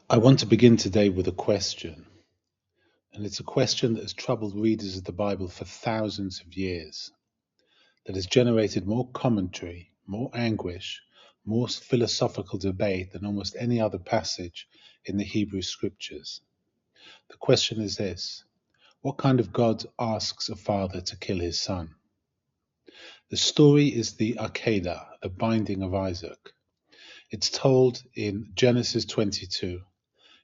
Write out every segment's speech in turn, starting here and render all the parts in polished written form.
I want to begin today with a question, and it's a question that has troubled readers of the Bible for thousands of years, that has generated more commentary, more anguish, more philosophical debate than almost any other passage in the Hebrew Scriptures. The question is this: what kind of God asks a father to kill his son? The story is the Akedah, the binding of Isaac. It's told in Genesis 22.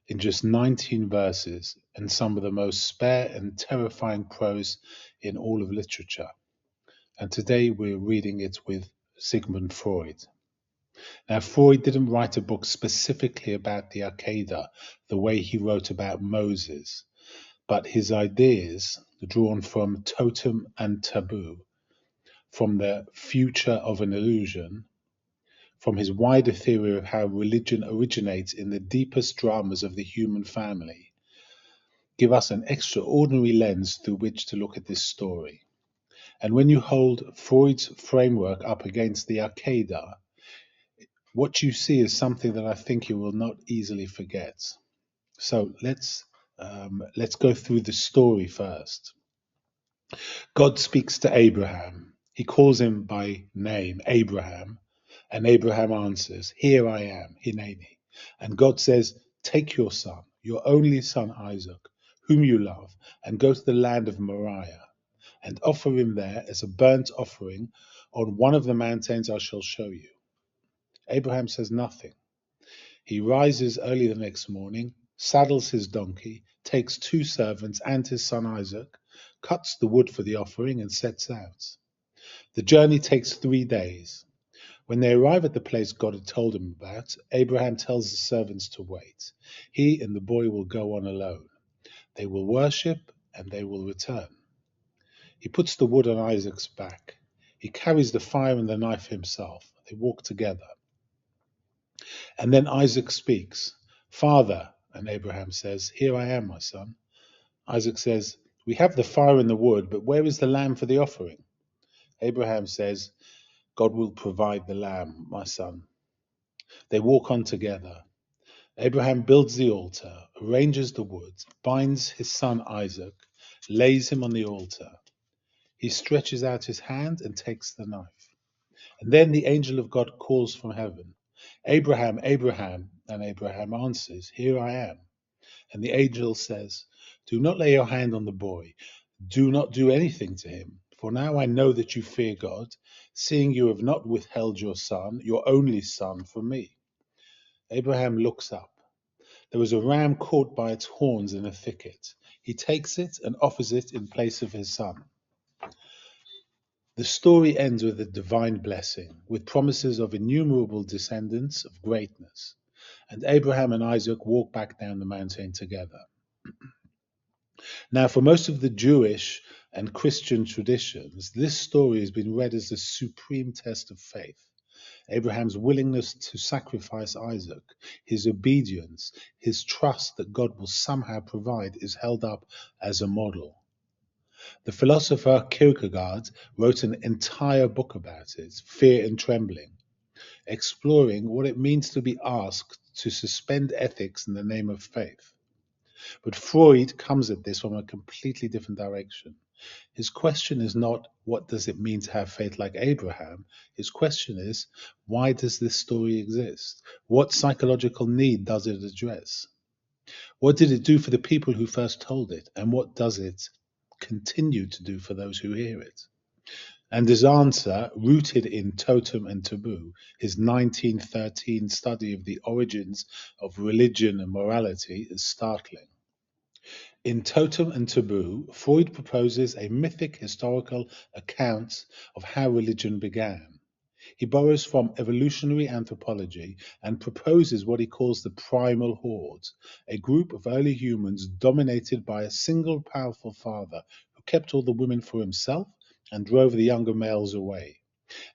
In just 19 verses and some of the most spare and terrifying prose in all of literature. And today we're reading it with Sigmund Freud. Now, Freud didn't write a book specifically about the Akedah the way he wrote about Moses, but his ideas, drawn from Totem and Taboo, from the future of an illusion, from his wider theory of how religion originates in the deepest dramas of the human family, give us an extraordinary lens through which to look at this story. And when you hold Freud's framework up against the Akedah, what you see is something that I think you will not easily forget. So let's go through the story first. God speaks to Abraham. He calls him by name, Abraham, and Abraham answers, "Here I am, Hineni." And God says, "Take your son, your only son Isaac, whom you love, and go to the land of Moriah, and offer him there as a burnt offering on one of the mountains I shall show you." Abraham says nothing. He rises early the next morning, saddles his donkey, takes 2 servants and his son Isaac, cuts the wood for the offering, and sets out. The journey takes 3 days. When they arrive at the place God had told him about, Abraham tells the servants to wait. He and the boy will go on alone. They will worship and they will return. He puts the wood on Isaac's back. He carries the fire and the knife himself. They walk together. And then Isaac speaks. "Father," and Abraham says, "Here I am, my son." Isaac says, "We have the fire and the wood, but where is the lamb for the offering?" Abraham says, "God will provide the lamb, my son." They walk on together. Abraham builds the altar, arranges the wood, binds his son Isaac, lays him on the altar. He stretches out his hand and takes the knife. And then the angel of God calls from heaven, "Abraham, Abraham," and Abraham answers, "Here I am." And the angel says, "Do not lay your hand on the boy. Do not do anything to him. For now I know that you fear God, seeing you have not withheld your son, your only son, from me." Abraham looks up. There was a ram caught by its horns in a thicket. He takes it and offers it in place of his son. The story ends with a divine blessing, with promises of innumerable descendants of greatness. And Abraham and Isaac walk back down the mountain together. Now, for most of the Jewish and Christian traditions, this story has been read as the supreme test of faith. Abraham's willingness to sacrifice Isaac, his obedience, his trust that God will somehow provide is held up as a model. The philosopher Kierkegaard wrote an entire book about it, Fear and Trembling, exploring what it means to be asked to suspend ethics in the name of faith. But Freud comes at this from a completely different direction. His question is not, what does it mean to have faith like Abraham? His question is, why does this story exist? What psychological need does it address? What did it do for the people who first told it? And what does it continue to do for those who hear it? And his answer, rooted in Totem and Taboo, his 1913 study of the origins of religion and morality, is startling. In Totem and Taboo, Freud proposes a mythic historical account of how religion began. He borrows from evolutionary anthropology and proposes what he calls the primal horde, a group of early humans dominated by a single powerful father who kept all the women for himself and drove the younger males away.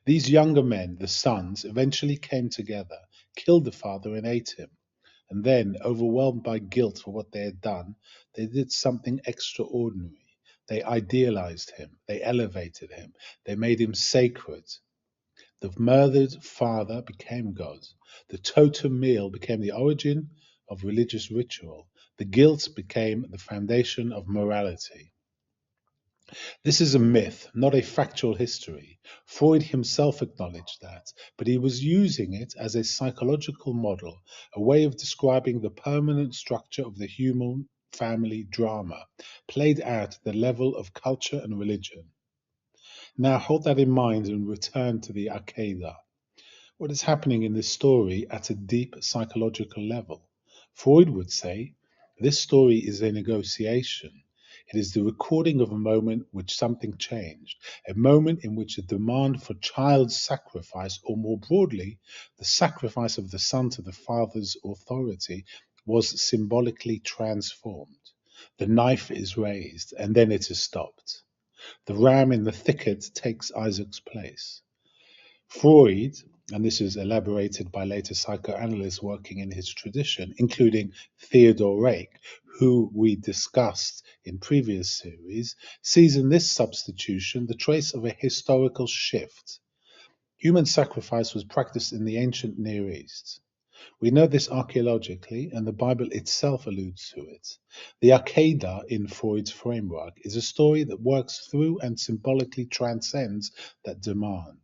These younger men, the sons, eventually came together, killed the father, and ate him. And then, overwhelmed by guilt for what they had done, they did something extraordinary. They idealized him, they elevated him, they made him sacred. The murdered father became God. The totem meal became the origin of religious ritual, the guilt became the foundation of morality. This is a myth, not a factual history. Freud himself acknowledged that, but he was using it as a psychological model, a way of describing the permanent structure of the human family drama, played out at the level of culture and religion. Now hold that in mind and return to the Akedah. What is happening in this story at a deep psychological level? Freud would say this story is a negotiation. It is the recording of a moment which something changed, a moment in which the demand for child sacrifice, or more broadly, the sacrifice of the son to the father's authority, was symbolically transformed. The knife is raised, and then it is stopped. The ram in the thicket takes Isaac's place. Freud, and this is elaborated by later psychoanalysts working in his tradition, including Theodore Reik, who we discussed in previous series, sees in this substitution the trace of a historical shift. Human sacrifice was practiced in the ancient Near East. We know this archaeologically, and the Bible itself alludes to it. The Akedah in Freud's framework is a story that works through and symbolically transcends that demand.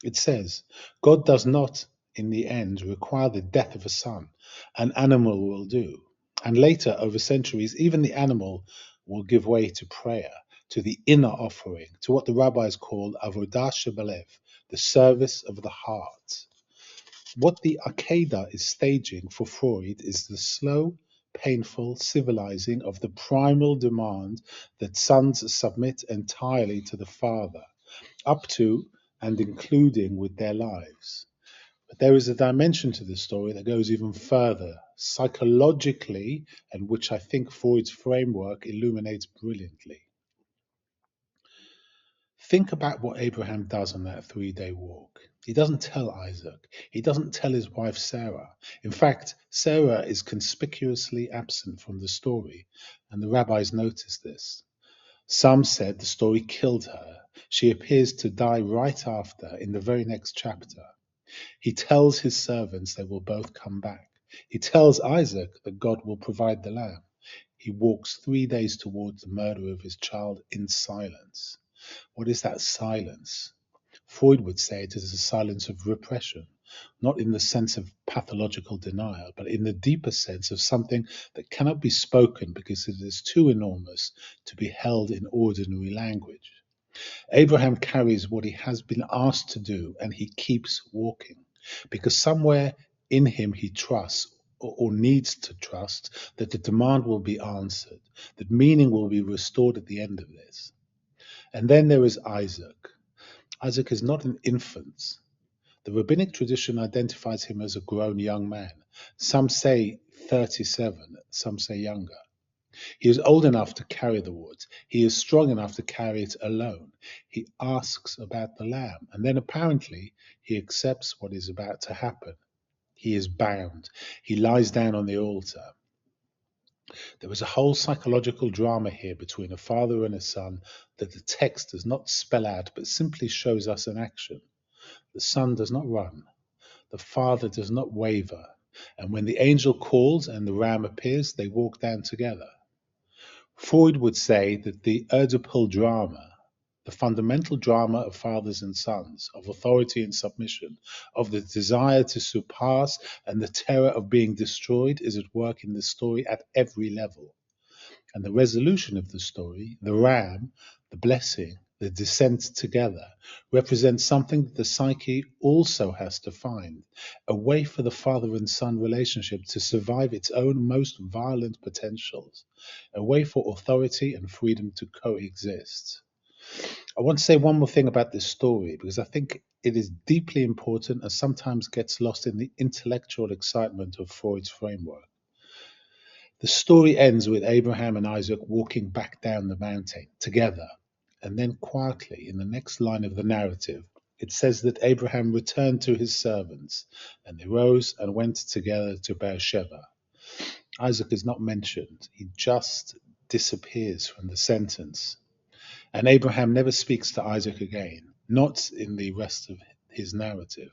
It says, God does not, in the end, require the death of a son. An animal will do. And later, over centuries, even the animal will give way to prayer, to the inner offering, to what the rabbis call avodah shebalev, the service of the heart. What the Akedah is staging for Freud is the slow, painful civilizing of the primal demand that sons submit entirely to the father, up to and including with their lives. But there is a dimension to this story that goes even further, psychologically, and which I think Freud's framework illuminates brilliantly. Think about what Abraham does on that 3-day walk. He doesn't tell Isaac. He doesn't tell his wife Sarah. In fact, Sarah is conspicuously absent from the story, and the rabbis notice this. Some said the story killed her. She appears to die right after, in the very next chapter. He tells his servants they will both come back. He tells Isaac that God will provide the lamb. He walks 3 days towards the murder of his child in silence. What is that silence? Freud would say it is a silence of repression, not in the sense of pathological denial, but in the deeper sense of something that cannot be spoken because it is too enormous to be held in ordinary language. Abraham carries what he has been asked to do, and he keeps walking, because somewhere in him he trusts, or needs to trust, that the demand will be answered, that meaning will be restored at the end of this. And then there is Isaac. Isaac is not an infant. The rabbinic tradition identifies him as a grown young man. Some say 37, some say younger. He is old enough to carry the wood. He is strong enough to carry it alone. He asks about the lamb, and then apparently he accepts what is about to happen. He is bound. He lies down on the altar. There is a whole psychological drama here between a father and a son that the text does not spell out, but simply shows us in action. The son does not run. The father does not waver. And when the angel calls and the ram appears, they walk down together. Freud would say that the Oedipal drama, the fundamental drama of fathers and sons, of authority and submission, of the desire to surpass and the terror of being destroyed, is at work in the story at every level. And the resolution of the story, the ram, the blessing, the descent together, represents something that the psyche also has to find, a way for the father and son relationship to survive its own most violent potentials, a way for authority and freedom to coexist. I want to say one more thing about this story, because I think it is deeply important and sometimes gets lost in the intellectual excitement of Freud's framework. The story ends with Abraham and Isaac walking back down the mountain together. And then quietly, in the next line of the narrative, it says that Abraham returned to his servants, and they rose and went together to Beersheba. Isaac is not mentioned. He just disappears from the sentence. And Abraham never speaks to Isaac again, not in the rest of his narrative.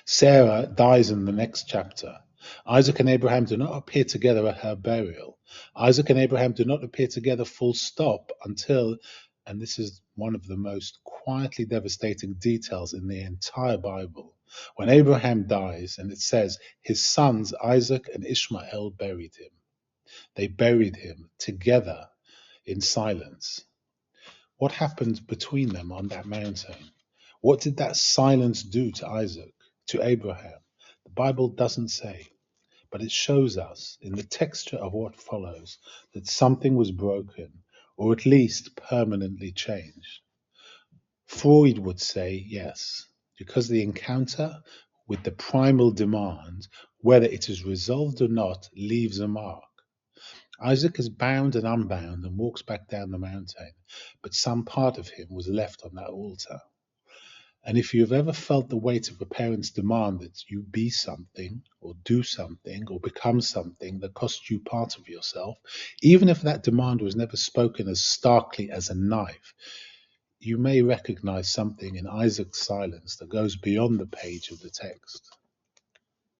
Sarah dies in the next chapter. Isaac and Abraham do not appear together at her burial. Isaac and Abraham do not appear together full stop until, and this is one of the most quietly devastating details in the entire Bible, when Abraham dies and it says his sons Isaac and Ishmael buried him. They buried him together in silence. What happened between them on that mountain? What did that silence do to Isaac, to Abraham? The Bible doesn't say. But it shows us in the texture of what follows that something was broken, or at least permanently changed. Freud would say yes, because the encounter with the primal demand, whether it is resolved or not, leaves a mark. Isaac is bound and unbound and walks back down the mountain, but some part of him was left on that altar. And if you've ever felt the weight of a parent's demand that you be something or do something or become something that costs you part of yourself, even if that demand was never spoken as starkly as a knife, you may recognize something in Isaac's silence that goes beyond the page of the text.